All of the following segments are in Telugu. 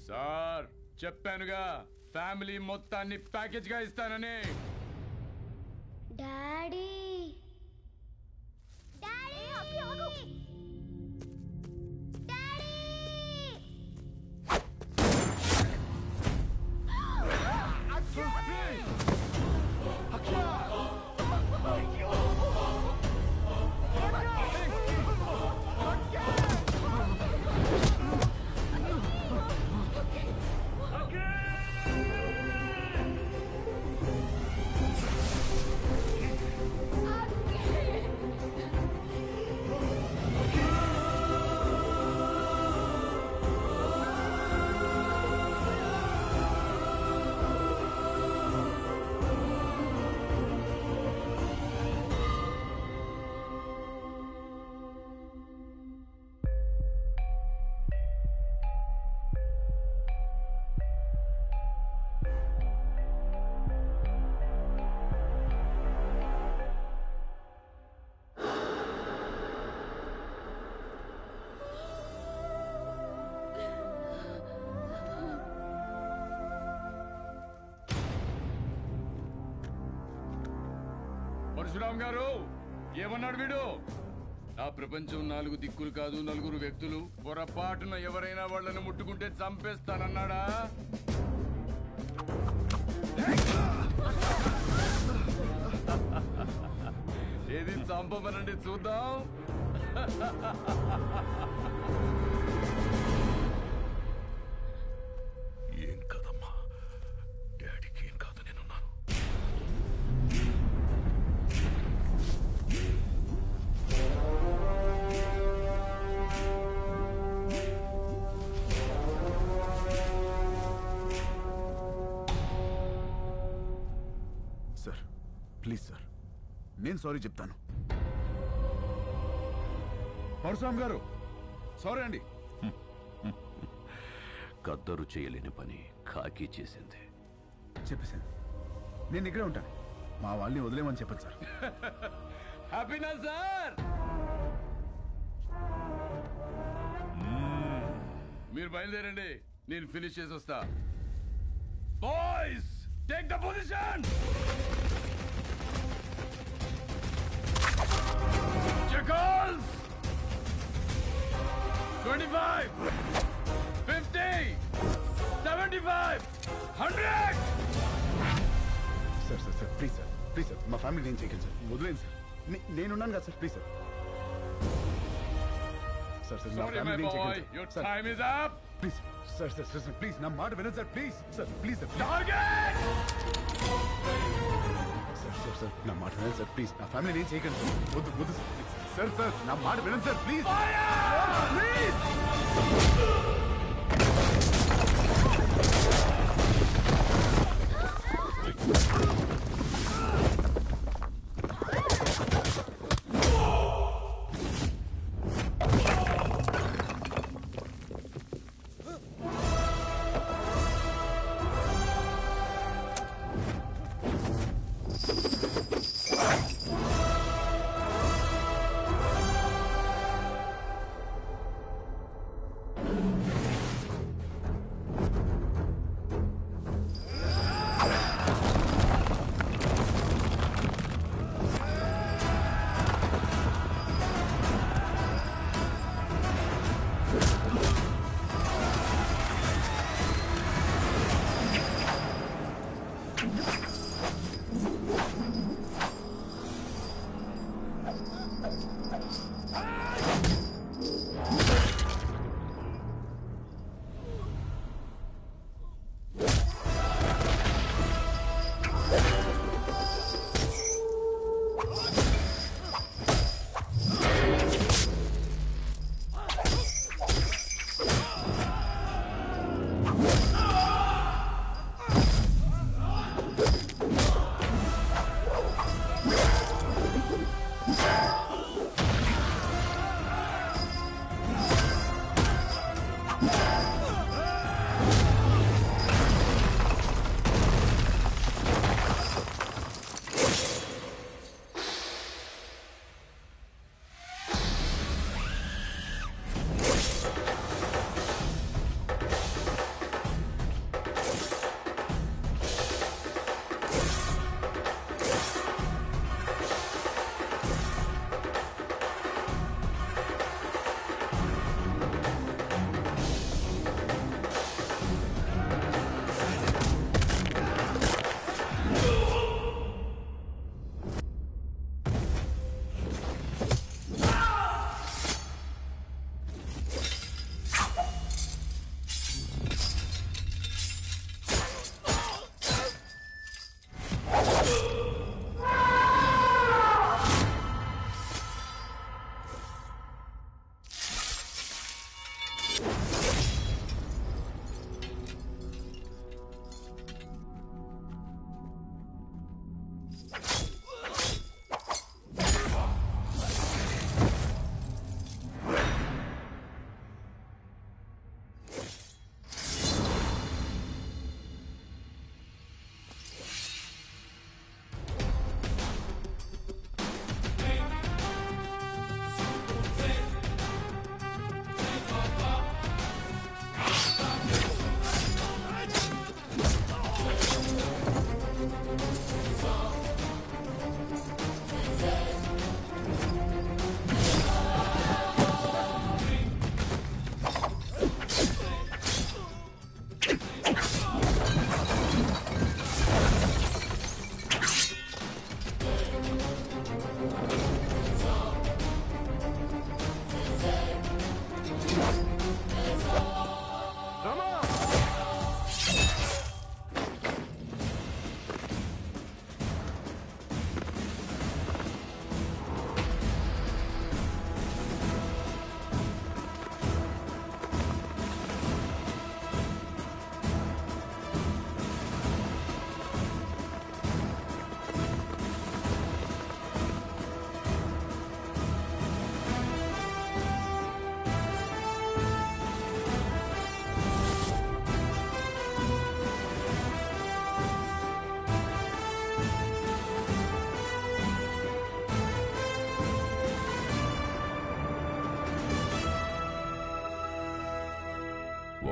సార్ చెప్పానుగా ఫ్యామిలీ మొత్తాన్ని ప్యాకేజ్ గా ఇస్తానని. డాడీ డాడీ ఆగు డాడీ పరశురామ్ గారు ఏమన్నాడు వీడు? ఆ ప్రపంచం 4 దిక్కులు కాదు 4 వ్యక్తులు. పొరపాటున ఎవరైనా వాళ్ళని ముట్టుకుంటే చంపేస్తానన్నాడా? ఏది చంపమనండి చూద్దాం. ఏం కదమ్మా, డాడీకి ఏం కాదు, నేనున్నాను. సార్ ప్లీజ్ సార్, నేను సారీ చెప్తాను. పరశురామ్ గారు సారీ అండి. కద్దరు చేయలేని పని కాకి చేసింది. చెప్పేశాను, నేను ఇక్కడే ఉంటాను. మా వాళ్ళని వదిలేమని చెప్పండి సార్. హ్యాపీనా సార్? మీరు బయలుదేరండి, నేను ఫినిష్ చేసి వస్తా. Boys take the position. Jackals! 25, 50, 75, 100! Sir sir sir please sir, please sir, మా ఫ్యామిలీ నేను చేయగలను సార్, వదిలేండి సార్. నేనున్నాను కదా sir, please sir. Sir sir నా Sorry, my ఫ్యామిలీ నేను boy, చేయగలను your sir. time is up. Please sir sir sir sir please నా మాట వినండి sir, please sir, please sir. Target! Sir sir sir నా మాట వినండి సార్, ప్లీజ్. నా ఫ్యామిలీ నేను చేయగలను సార్. వద్దు వద్దు సార్, సార్ నా మాట వినండి సార్, ప్లీజ్ ప్లీజ్.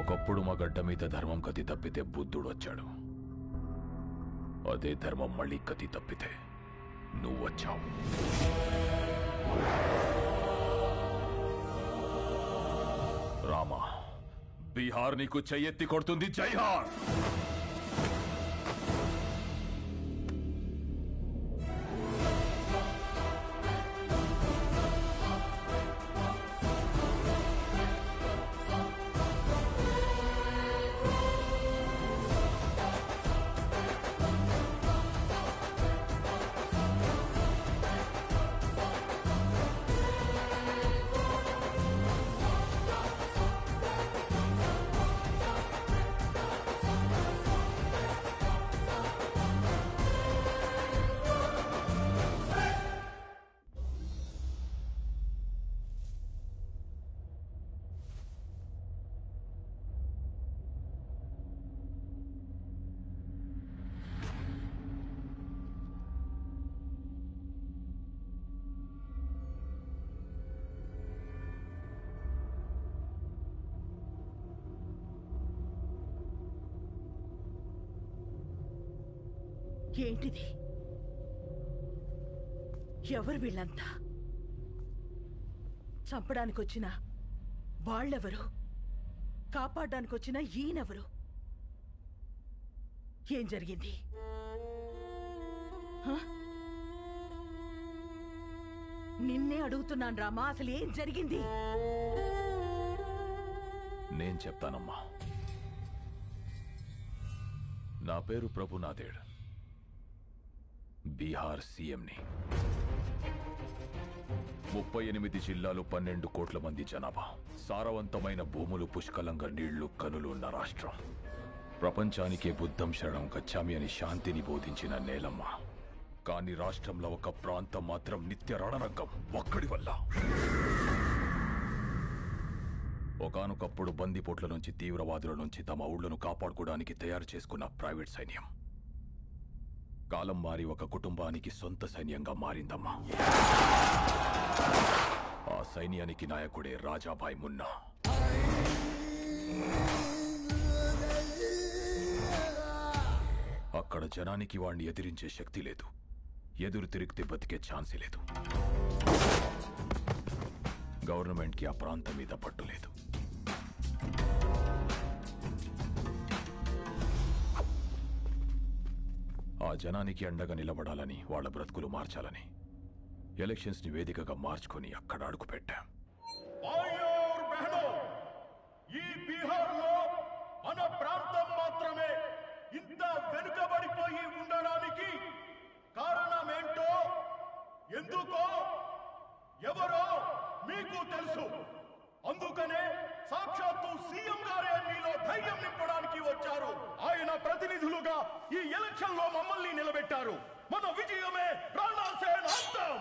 ఒకప్పుడు మా గడ్డ మీద ధర్మం కతి తప్పితే బుద్ధుడు వచ్చాడు. అదే ధర్మం మళ్ళీ కతి తప్పితే నువ్వు వచ్చావు. రామా, బీహార్ నీకు చెయ్యెత్తి కొడుతుంది. జైహార్. ఏంటిది? ఎవరు వీళ్ళంతా? చంపడానికి వచ్చిన వాళ్ళెవరు? కాపాడడానికి వచ్చిన ఈయనెవరు? ఏం జరిగింది? నిన్నే అడుగుతున్నాను రామా, అసలు ఏం జరిగింది? నేను చెప్తానమ్మా. నా పేరు ప్రభునాథేడ్, బీహార్ సీఎంని. 38 జిల్లాలు, 12 కోట్ల మంది జనాభా, సారవంతమైన భూములు, పుష్కలంగా నీళ్లు, కనులు ఉన్న రాష్ట్రం. ప్రపంచానికే బుద్ధం శరణం గచ్చామి అని శాంతిని బోధించిన నేలమ్మ. కానీ రాష్ట్రంలో ఒక ప్రాంతం మాత్రం నిత్య రణరంగం. ఒక్కడి వల్ల. ఒకానొకప్పుడు బందిపోట్ల నుంచి, తీవ్రవాదుల నుంచి తమ ఊళ్లను కాపాడుకోవడానికి తయారు చేసుకున్న ప్రైవేట్ సైన్యం కాలం మారి ఒక కుటుంబానికి సొంత సైన్యంగా మారిందమ్మా. ఆ సైన్యానికి నాయకుడే రాజాభాయ్ మున్నా. అక్కడ జనానికి వాణ్ణి ఎదిరించే శక్తి లేదు. ఎదురు తిరిగితే బతికే ఛాన్సే లేదు. గవర్నమెంట్కి ఆ ప్రాంతం మీద పట్టు లేదు. ఆ జనానికి అండగా నిలబడాలని, వాళ్ళ బ్రతుకులు మార్చాలని ఎలక్షన్స్ ని వేదికగా మార్చుకొని అక్కడ అడుగు పెట్టాం. ఈ బీహార్లో మన ప్రాంతం మాత్రమే ఇంత వెనుకబడిపోయి ఉండడానికి కారణమేంటో, ఎందుకో, ఎవరో మీకు తెలుసు. అందుకనే సాక్షాత్తు సీఎం గారే మీలో ధైర్యం నింపడానికి వచ్చారు. ఆయన ప్రతినిధులుగా ఈ ఎలక్షన్ లో మమ్మల్ని నిలబెట్టారు. మన విజయమే రాణా సేన్ అంతం.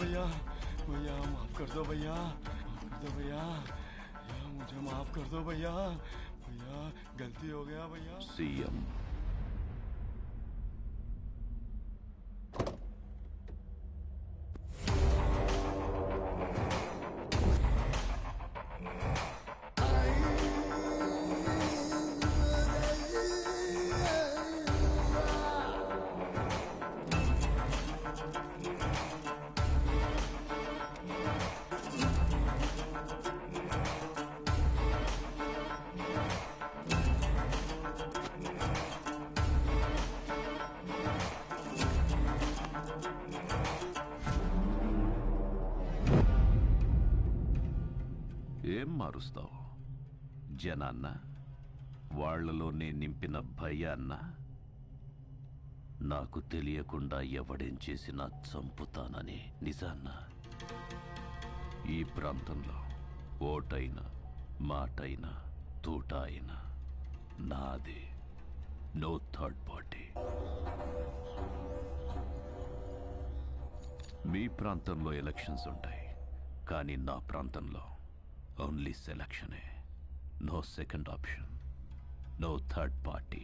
भैया भैया माफ कर दो भैया, माफ कर दो भैया, मुझे माफ कर दो भैया, भैया गलती हो गया भैया। सीएम ఏం మారుస్తావు? జనాన్న, వాళ్లలో నేను నింపిన భయాన్న? నాకు తెలియకుండా ఎవడేం చేసినా చంపుతానని నిజాన్న? ఈ ప్రాంతంలో ఓటైనా మాటైనా తూట అయినా నాదే. No third party. మీ ప్రాంతంలో ఎలక్షన్స్ ఉంటాయి, కానీ నా ప్రాంతంలో ఓన్లీ సెలక్షనే. No second option, no third party.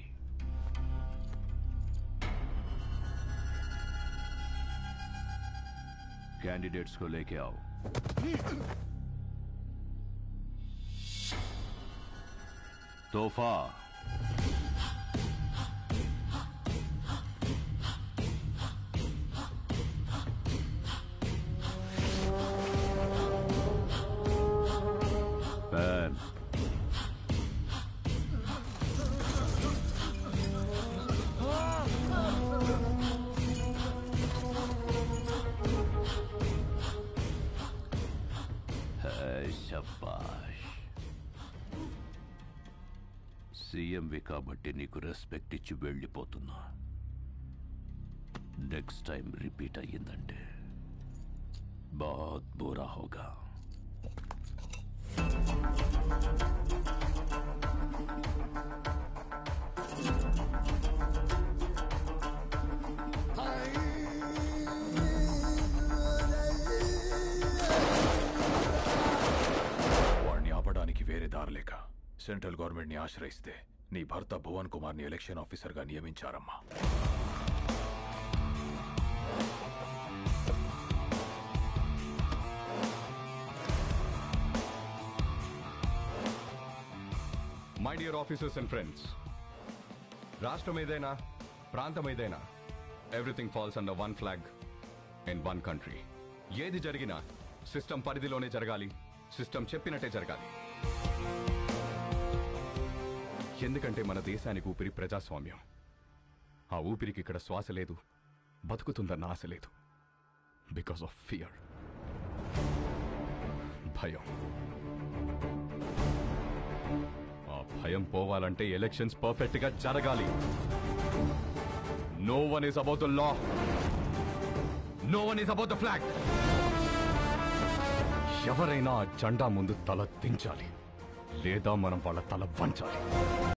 Candidates को लेके आओ. तोहफा. पैन. శబాష్. సీఎంవి కాబట్టి నీకు రెస్పెక్ట్ ఇచ్చి వెళ్ళిపోతున్నా. నెక్స్ట్ టైం రిపీట్ అయ్యిందంటే బాత్ బురా హోగా. వేరే దారలేక సెంట్రల్ గవర్నమెంట్ ని ఆశ్రయిస్తే నీ భర్త భువన్ కుమార్ ని ఎలక్షన్ ఆఫీసర్ గా నియమించారమ్మా. My dear officers and friends, రాష్ట్రం ఏదైనా ప్రాంతం ఏదైనా everything falls under one flag in one country. ఏది జరిగినా సిస్టమ్ పరిధిలోనే జరగాలి, సిస్టమ్ చెప్పినట్టే జరగాలి. ఎందుకంటే మన దేశానికి ఊపిరి ప్రజాస్వామ్యం. ఆ ఊపిరికి ఇక్కడ శ్వాస లేదు, బతుకుతుందన్న ఆశ లేదు. బికాస్ ఆఫ్ ఫియర్, భయం. ఆ భయం పోవాలంటే ఎలక్షన్స్ పర్ఫెక్ట్ గా జరగాలి. No one is about the law, no one is about the flag. ఎవరైనా ఆ జెండా ముందు తల దించాలి, లేదా మనం వాళ్ళ తల వంచాలి.